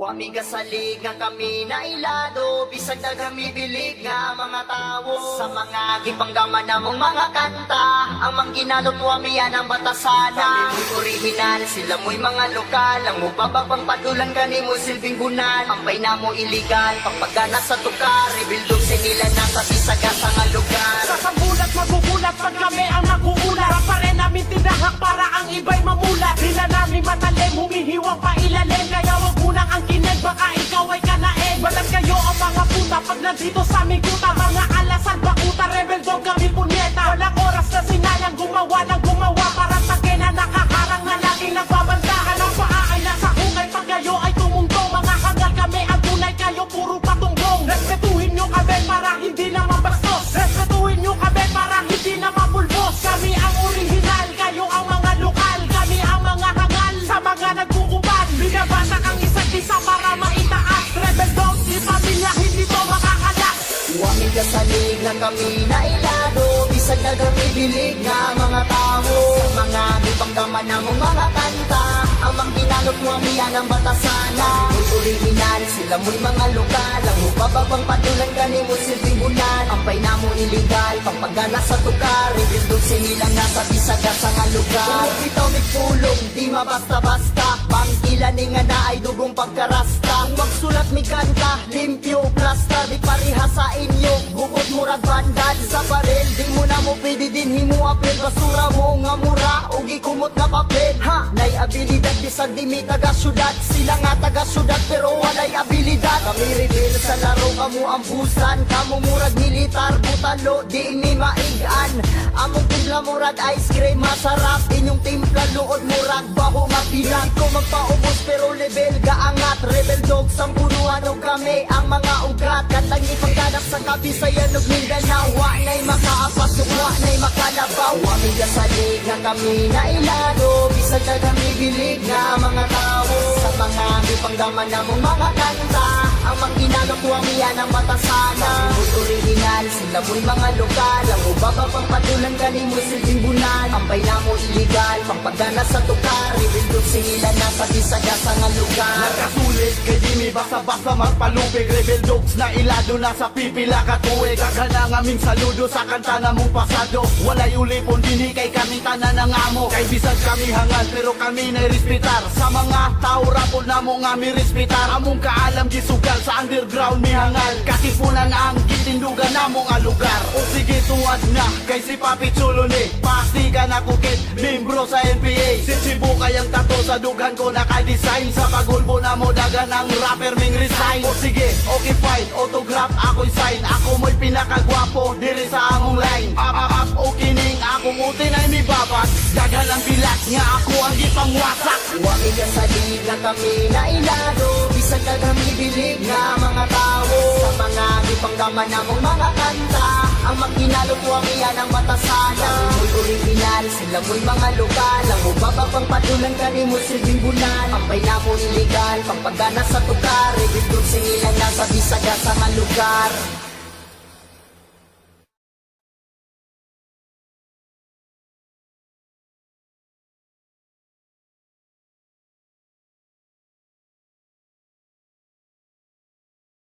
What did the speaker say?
Wami kasalig nga kami na ilado, bisag na kami bilig nga mga tao. Sa mga gipanggaman na mong mga kanta, ang mangginalot wami yan ang batasana. Kami mo'y original, sila mo'y mga lokal. Ang mubabang padulan kani mo silbing bunan. Pampay na mo iligal, pagpagana sa tukar. Rebildog sa nila na sa bisagas nga lugar. Sa sambulat magugulat pag kami ang naguulat. Pa rin namin tinahak para ang iba'y mamulat. Sila namin matalim, humihiwang pa ilalim. Kaya wag munang ang kinig, baka ikaw ay kanain. Balat kayo ang mga puta pag nandito sa aming kuta. Mga alasan, bakuta, rebel dog kami punyeta. Walang oras na sinayang gumawa ng gumawa. Parang tangke na nakakarang na laging nagbabandahan. Ang paa ay nasa hungay pag kayo ay tumungtong. Mga hangal kami ang tunay, kayo puro patunggong. Respetuhin nyo kami para hindi na mabastos. Respetuhin nyo kami para hindi na mapulbos. Kami ang original, kayo ang mga lokal. Kami ang mga hangal sa mga nagkukuban. Binabasa ang isa't isa para maitaas. Rebel dog, di pamilya, hindi to makakalas. Wami kasalig na kami na ilado, bisag na kami bilig nga mga tao. Sa mga gipanggaman na mong mga kanta, ang mangginalot wami yan ang batasana. Mo'y original, sila mo'y mga lokal. Ang mubabang padulan kani mo silbing bulan. Ampay na mo iligal, pampagana sa tukar. Rebildog sinilang nasa bisagas nga lugar. Kung bitaw may pulong, di mabasta-basta. Pangkilan ni nga na ay dugong pagkarasta. Kung magsulat mi kanta, limpyo, plasta. Di pariha sa inyo, bukod murag bandad. Sa baril, di mo na mo pwede din himuapil. Basura mo nga mura, ugi kumot na papel. Ha, nay abilidad, bisag di mi taga syudad. Sila nga taga syudad pero walay abilidad. Kami rebel sa laro, kamu ang busan. Kamu murag militar, butalo, di ni maigan. Among timpla murag ice cream, masarap. Inyong timpla luod murag baho mapilat. Ko magpaubos pero level gaangat. Rebel dog sang punuan o kami ang mga ugat. Katang ipagkanak sa Kabisayan ug Mindanao. Wa na'y makaapas, wa na'y makalabaw. Wami kasalig nga kami na ilado, bisag na kami bilig nga mga tao. Sa mga gipanggaman na mong mga kanta, ang mangginalot wami yan ang batasana. Mo'y original, sila mo'y mga lokal. Ang mubabang padulan kani mo silbing bulan. Ampay na mo iligal, pampagana sa tukar. Rebildog sila na sa bisagas nga lugar. Nagkasulit kay di mi basa-basa magpalupig. Rebel dogs na ilado na sa pipila katuig. Kagana nga aming saludo sa kanta na mong pasado. Walay ulipon dini kay kami tanan ng amo. Kay bisag kami hangal pero kami na respetar. Sa mga tao rapol na mo nga mi respetar. Among kaalam gisugal sa underground mi hangal. Kasipunan ang gitindugan na mo nga lugar. O sige tuwad na kay si Papi Chulo ni pastigan ako kit membro sa NPA. Si Chibu kayang tato sa dughan ko naka-design. Sa pagulbo na mo dagan ang rapper ming resign. O sige okay fine, autograph ako'y sign. Ako mo'y pinakagwapo diri sa among line. Up o kining akong utin ay mi babat. Dagan ang bilat nga ako ang gipangwasak. Wami kasalig nga kami na ilado, bisag na kami bilig nga mga tao. Sa mga gipanggaman na mong mga kanta, ang mangginalot wami yan ang batasana. Mo'y original, sila mo'y mga lokal. Ang mubabang padulan kani mo silbing bulan. Ampay na mo iligal, pampagana sa tukar. Rebildog sinilang nasa bisagas nga lugar.